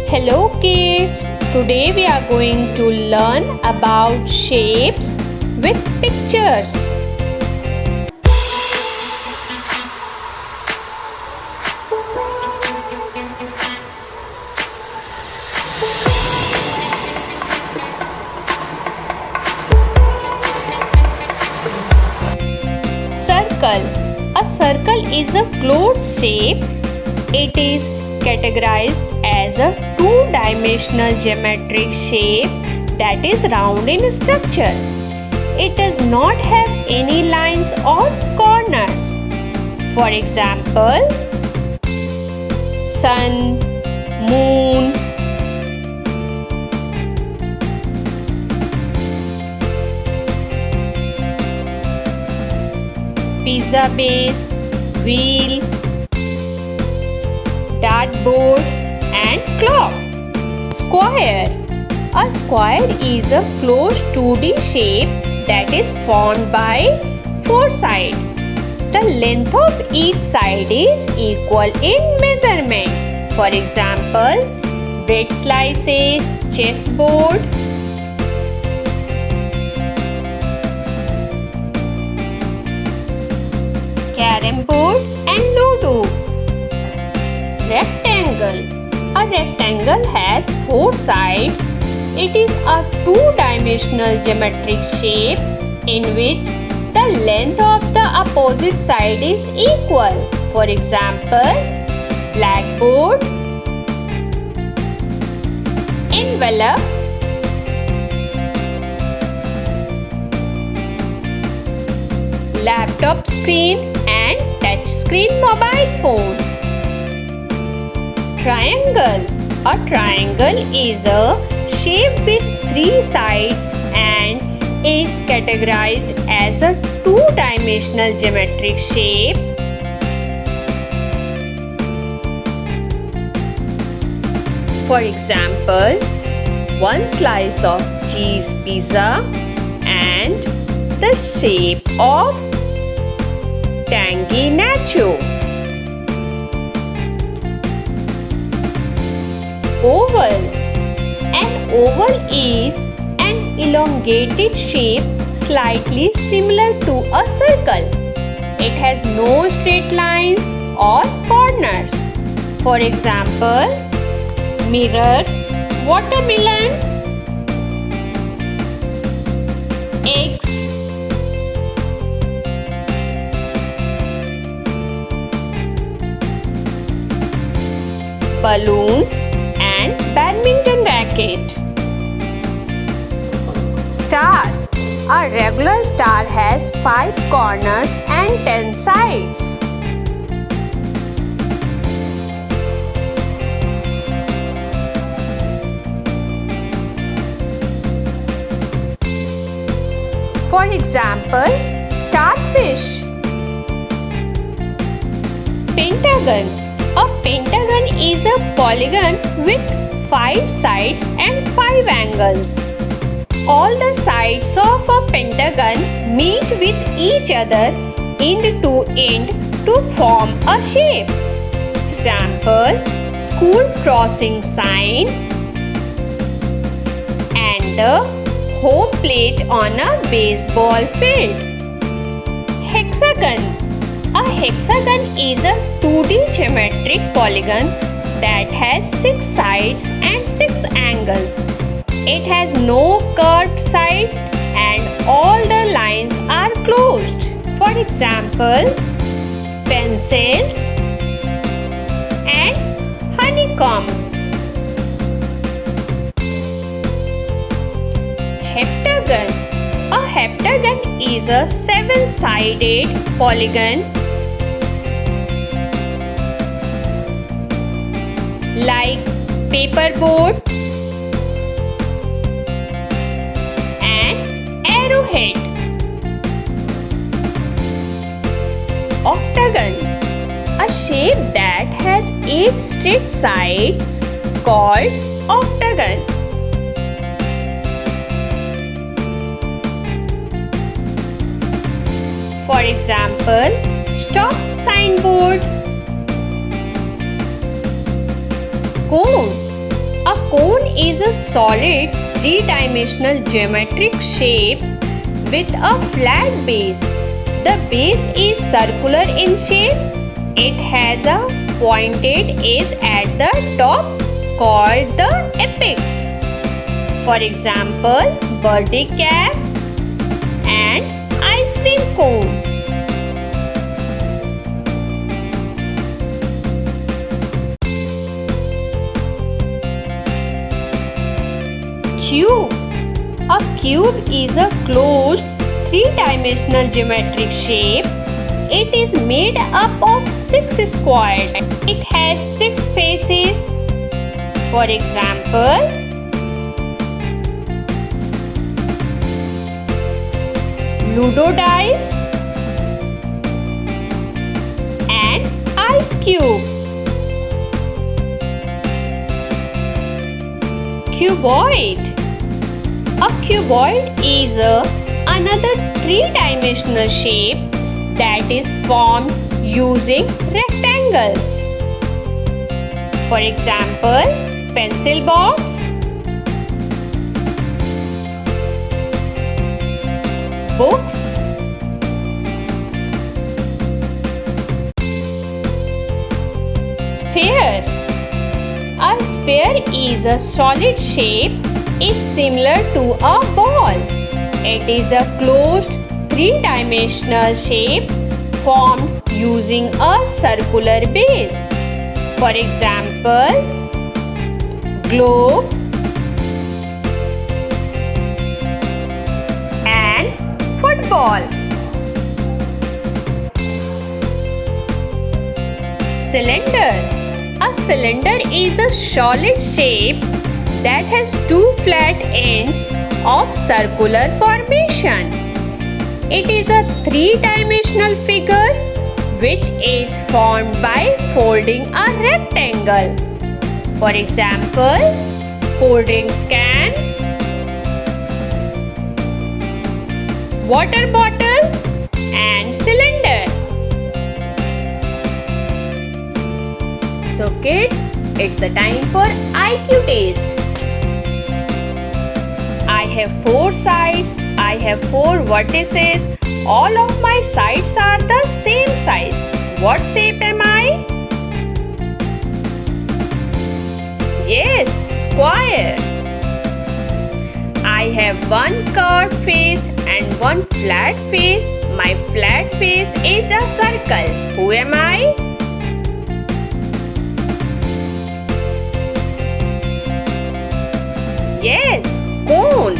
Hello kids, today we are going to learn about shapes with pictures. Circle. A circle is a closed shape. It is categorized as a two-dimensional geometric shape that is round in structure. It does not have any lines or corners. For example, sun, moon. Pizza base, wheel, dartboard and clock. Square. A square is a closed 2D shape that is formed by four sides. The length of each side is equal in measurement. For example, bread slices, chessboard. Carrom board and Ludo. Rectangle. A rectangle has four sides. It is a two-dimensional geometric shape in which the length of the opposite side is equal. For example, blackboard, envelope, laptop screen and touch screen mobile phone. Triangle. A triangle is a shape with three sides and is categorized as a two-dimensional geometric shape. For example, one slice of cheese pizza and the shape of tangy nacho. Oval. An oval is an elongated shape slightly similar to a circle. It has no straight lines or corners. For example, mirror, watermelon, eggs, balloons and badminton racket. Star. A regular star has 5 corners and 10 sides. For example, starfish. Pentagon. A pentagon is a polygon with 5 sides and 5 angles. All the sides of a pentagon meet with each other end to end to form a shape. Example, school crossing sign and a home plate on a baseball field. Hexagon. A hexagon is a 2D geometric polygon that has 6 sides and 6 angles. It has no curved side and all the lines are closed. For example, pencils and honeycomb. Heptagon. A heptagon is a 7-sided polygon like paperboard and arrowhead. Octagon. A shape that has 8 straight sides called octagon. For example, stop signboard. Cone. cone is a solid three-dimensional geometric shape with a flat base. The base is circular in shape. It has a pointed edge at the top called the apex. For example, birthday cap and ice cream cone. Cube. A cube is a closed three-dimensional geometric shape. It is made up of 6 squares. It has 6 faces. For example, Ludo dice and ice cube. Cuboid. A cuboid is another three-dimensional shape that is formed using rectangles. For example, pencil box, books, sphere. A sphere is a solid shape. It's similar to a ball. It is a closed three-dimensional shape formed using a circular base. For example, globe and football. Cylinder. A cylinder is a solid shape that has two flat ends of circular formation. It is a three-dimensional figure which is formed by folding a rectangle. For example, cold drinks can, water bottle and cylinder. So kids, it's the time for IQ test. I have 4 sides, I have 4 vertices. All of my sides are the same size. What shape am I? Yes, square. I have one curved face and one flat face. My flat face is a circle. Who am I? Yes, cone.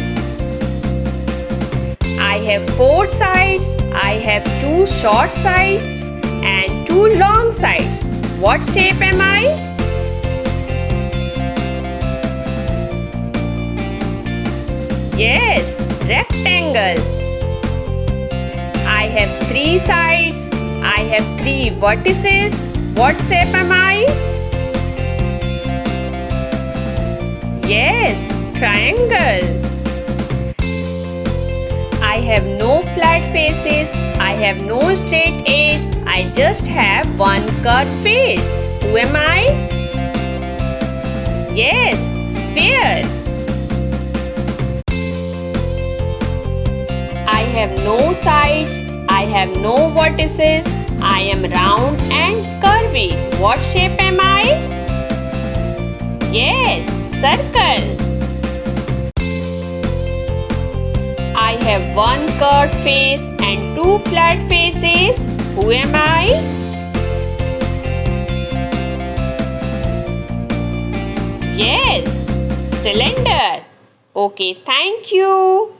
I have 4 sides. I have 2 short sides and 2 long sides. What shape am I? Yes, rectangle. I have 3 sides. I have 3 vertices. What shape am I? Yes, triangle. I have no flat faces. I have no straight edge. I just have one curved face. Who am I? Yes, sphere. I have no sides. I have no vertices. I am round and curvy. What shape am I? Yes, circle. I have one curved face and 2 flat faces. Who am I? Yes, cylinder. Okay, thank you.